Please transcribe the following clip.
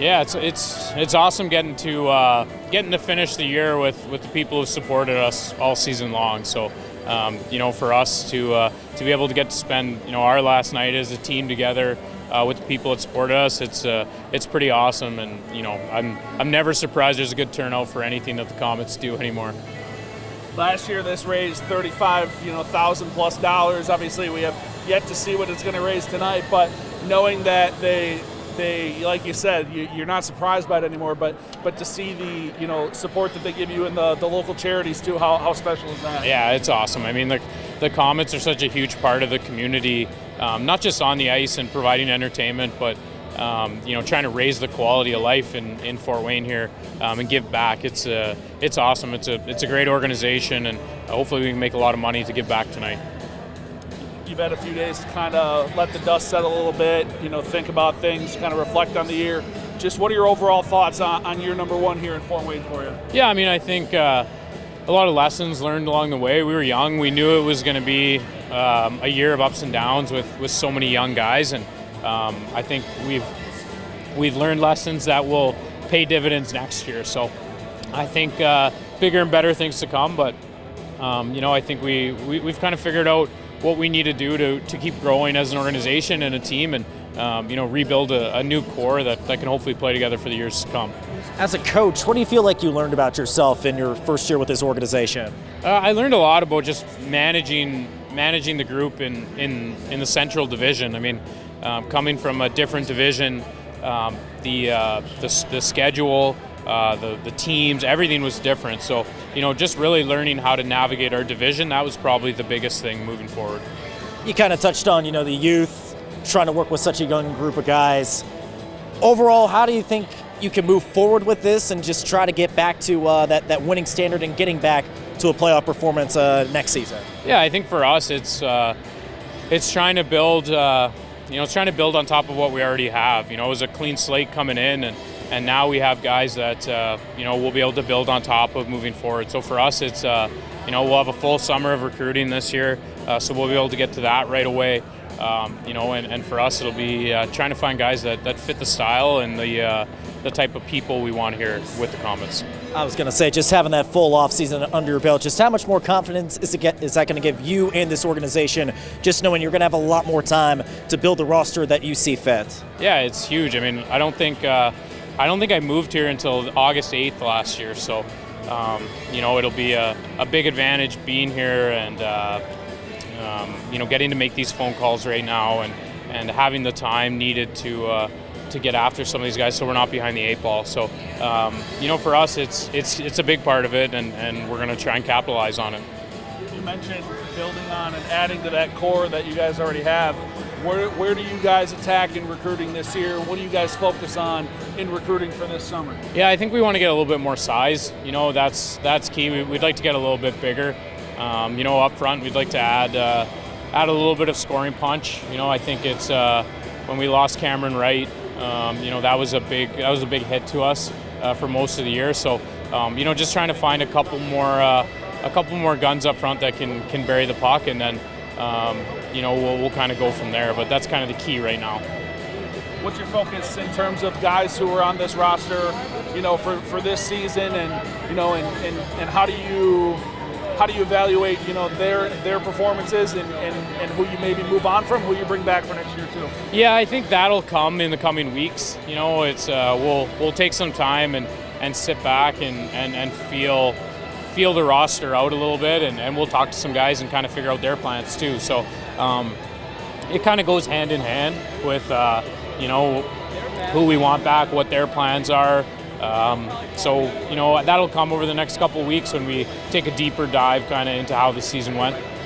Yeah, it's awesome getting to finish the year with the people who supported us all season long. So, for us to be able to get to spend our last night as a team together with the people that supported us, it's pretty awesome. And I'm never surprised there's a good turnout for anything that the Komets do anymore. Last year, this raised $35,000 plus. Obviously, we have yet to see what it's going to raise tonight, but knowing that they like you said, you're not surprised by it anymore, but to see the support that they give you in the local charities too, how special is that? Yeah, it's awesome. I mean, the Komets are such a huge part of the community, not just on the ice and providing entertainment, but trying to raise the quality of life in Fort Wayne here and give back. It's awesome. It's a great organization, and hopefully we can make a lot of money to give back tonight. You've had a few days to kind of let the dust settle a little bit, think about things, kind of reflect on the year. Just what are your overall thoughts on year number one here in Fort Wayne for you? Yeah, I mean, I think a lot of lessons learned along the way. We were young. We knew it was going to be a year of ups and downs with so many young guys, and I think we've learned lessons that will pay dividends next year. So I think bigger and better things to come, but I think we've kind of figured out what we need to do to keep growing as an organization and a team, and rebuild a new core that can hopefully play together for the years to come. As a coach, what do you feel like you learned about yourself in your first year with this organization? I learned a lot about just managing the group in the Central Division. I mean, coming from a different division, the schedule, the teams, everything was different. So, just really learning how to navigate our division, that was probably the biggest thing moving forward. You kind of touched on, the youth, trying to work with such a young group of guys. Overall, how do you think you can move forward with this and just try to get back to that winning standard and getting back to a playoff performance next season? Yeah, I think for us, it's trying to build, it's trying to build on top of what we already have. It was a clean slate coming in, and now we have guys that we'll be able to build on top of moving forward. So for us, it's we'll have a full summer of recruiting this year, so we'll be able to get to that right away. And for us, it'll be trying to find guys that fit the style and the type of people we want here with the Komets. I was going to say, just having that full offseason under your belt, just how much more confidence is that going to give you and this organization, just knowing you're going to have a lot more time to build the roster that you see fit? Yeah, it's huge. I mean, I don't think I moved here until August 8th last year, so it'll be a big advantage being here and getting to make these phone calls right now and having the time needed to get after some of these guys so we're not behind the eight ball. So for us, it's a big part of it, and we're going to try and capitalize on it. You mentioned building on and adding to that core that you guys already have. Where do you guys attack in recruiting this year? What do you guys focus on in recruiting for this summer? Yeah, I think we want to get a little bit more size. That's key. We'd like to get a little bit bigger. Up front, we'd like to add a little bit of scoring punch. I think it's when we lost Cameron Wright. That was a big hit to us for most of the year. So, just trying to find a couple more guns up front that can bury the puck, and then we'll kind of go from there. But that's kind of the key right now. What's your focus in terms of guys who are on this roster, for this season, and how do you evaluate, their performances and who you maybe move on from, who you bring back for next year too? Yeah, I think that'll come in the coming weeks. It's we'll take some time and sit back and feel the roster out a little bit, and we'll talk to some guys and kind of figure out their plans too. So it kind of goes hand in hand with who we want back, what their plans are. That'll come over the next couple of weeks when we take a deeper dive kind of into how the season went.